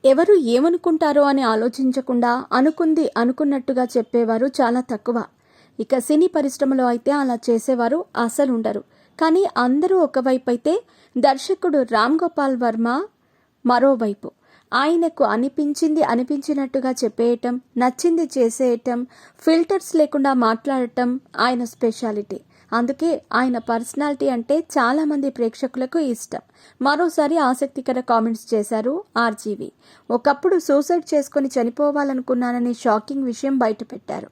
ఎవరు ఏమనుకుంటారో అని ఆలోచించకుండా అనుకుంది అనుకున్నట్టుగా చెప్పేవారు చాలా తక్కువ. ఇక సినీ పరిశ్రమలో అయితే అలా చేసేవారు అసలు ఉండరు. కానీ అందరూ ఒకవైపు అయితే దర్శకుడు రామ్ గోపాల్ వర్మ మరోవైపు. ఆయనకు అనిపించినట్టుగా చెప్పేయటం, నచ్చింది చేసేయటం, ఫిల్టర్స్ లేకుండా మాట్లాడటం ఆయన స్పెషాలిటీ. అందుకే ఆయన పర్సనాలిటీ అంటే చాలామంది ప్రేక్షకులకు ఇష్టం. మరోసారి ఆసక్తికర కామెంట్స్ చేశారు ఆర్జీవి. ఒకప్పుడు సూసైడ్ చేసుకుని చనిపోవాలనుకున్నానని షాకింగ్ విషయం బయటపెట్టారు.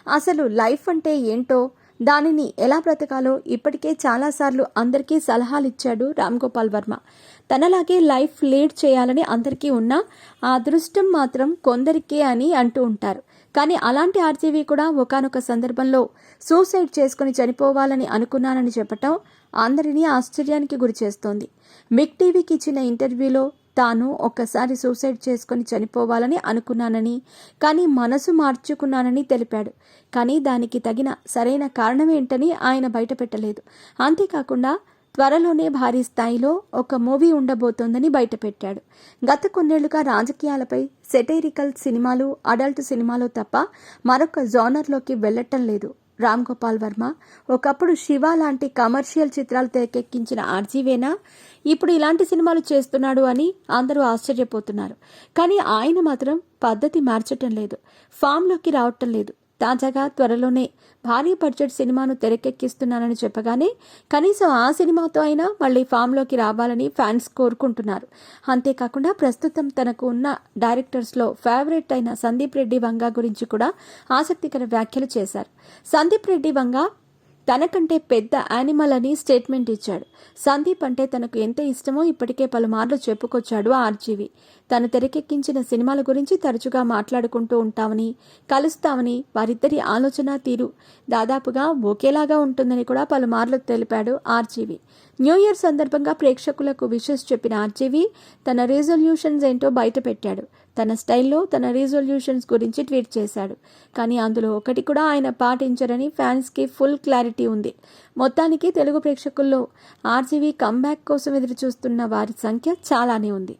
అసలు లైఫ్ అంటే ఏంటో, దానిని ఎలా బ్రతకాలో ఇప్పటికే చాలాసార్లు అందరికీ సలహాలు ఇచ్చాడు రామ్ గోపాల్ వర్మ. తనలాగే లైఫ్ లీడ్ చేయాలని అందరికీ ఉన్నా ఆ అదృష్టం మాత్రం కొందరికే అని అంటూ ఉంటారు. కానీ అలాంటి ఆర్జీవి కూడా ఒకానొక సందర్భంలో సూసైడ్ చేసుకుని చనిపోవాలని అనుకున్నానని చెప్పటం అందరినీ ఆశ్చర్యానికి గురిచేస్తోంది. మిగ్ టీవీకి ఇచ్చిన ఇంటర్వ్యూలో తాను ఒక్కసారి సూసైడ్ చేసుకుని చనిపోవాలని అనుకున్నానని, కానీ మనసు మార్చుకున్నానని తెలిపాడు. కానీ దానికి తగిన సరైన కారణమేంటని ఆయన బయటపెట్టలేదు. అంతేకాకుండా త్వరలోనే భారీ స్థాయిలో ఒక మూవీ ఉండబోతోందని బయటపెట్టాడు. గత కొన్నేళ్లుగా రాజకీయాలపై సెటైరికల్ సినిమాలు, అడల్ట్ సినిమాలు తప్ప మరొక జోనర్లోకి వెళ్లటం లేదు రామ్ గోపాల్ వర్మ. ఒకప్పుడు శివ లాంటి కమర్షియల్ చిత్రాలు తెరకెక్కించిన ఆర్జీవేనా ఇప్పుడు ఇలాంటి సినిమాలు చేస్తున్నాడు అని అందరూ ఆశ్చర్యపోతున్నారు. కానీ ఆయన మాత్రం పద్ధతి మార్చటం లేదు, ఫామ్లోకి రావటం లేదు. తాజాగా త్వరలోనే భారీ బడ్జెట్ సినిమాను తెరకెక్కిస్తున్నానని చెప్పగానే కనీసం ఆ సినిమాతో అయినా మళ్లీ ఫామ్లోకి రావాలని ఫ్యాన్స్ కోరుకుంటున్నారు. అంతేకాకుండా ప్రస్తుతం తనకు ఉన్న డైరెక్టర్స్లో ఫేవరెట్ అయిన సందీప్ రెడ్డి వంగా గురించి కూడా ఆసక్తికర వ్యాఖ్యలు చేశారు. సందీప్ రెడ్డి వంగా తనకంటే పెద్ద యానిమల్ అని స్టేట్మెంట్ ఇచ్చాడు. సందీప్ అంటే తనకు ఎంత ఇష్టమో ఇప్పటికే పలుమార్లు చెప్పుకొచ్చాడు ఆర్జీవి. తను తెరకెక్కించిన సినిమాల గురించి తరచుగా మాట్లాడుకుంటూ ఉంటామని, కలుస్తామని, వారిద్దరి ఆలోచన తీరు దాదాపుగా ఒకేలాగా ఉంటుందని కూడా పలుమార్లు తెలిపాడు ఆర్జీవి. న్యూ ఇయర్ సందర్భంగా ప్రేక్షకులకు విషెస్ చెప్పిన ఆర్జీవి తన రిజల్యూషన్స్ ఏంటో బయటపెట్టాడు. తన స్టైల్లో తన రిజల్యూషన్స్ గురించి ట్వీట్ చేశాడు. కానీ అందులో ఒకటి కూడా ఆయన పాటించరని ఫ్యాన్స్కి ఫుల్ క్లారిటీ ఉంది. మొత్తానికి తెలుగు ప్రేక్షకుల్లో ఆర్జీవి కంబ్యాక్ కోసం ఎదురుచూస్తున్న వారి సంఖ్య చాలానే ఉంది.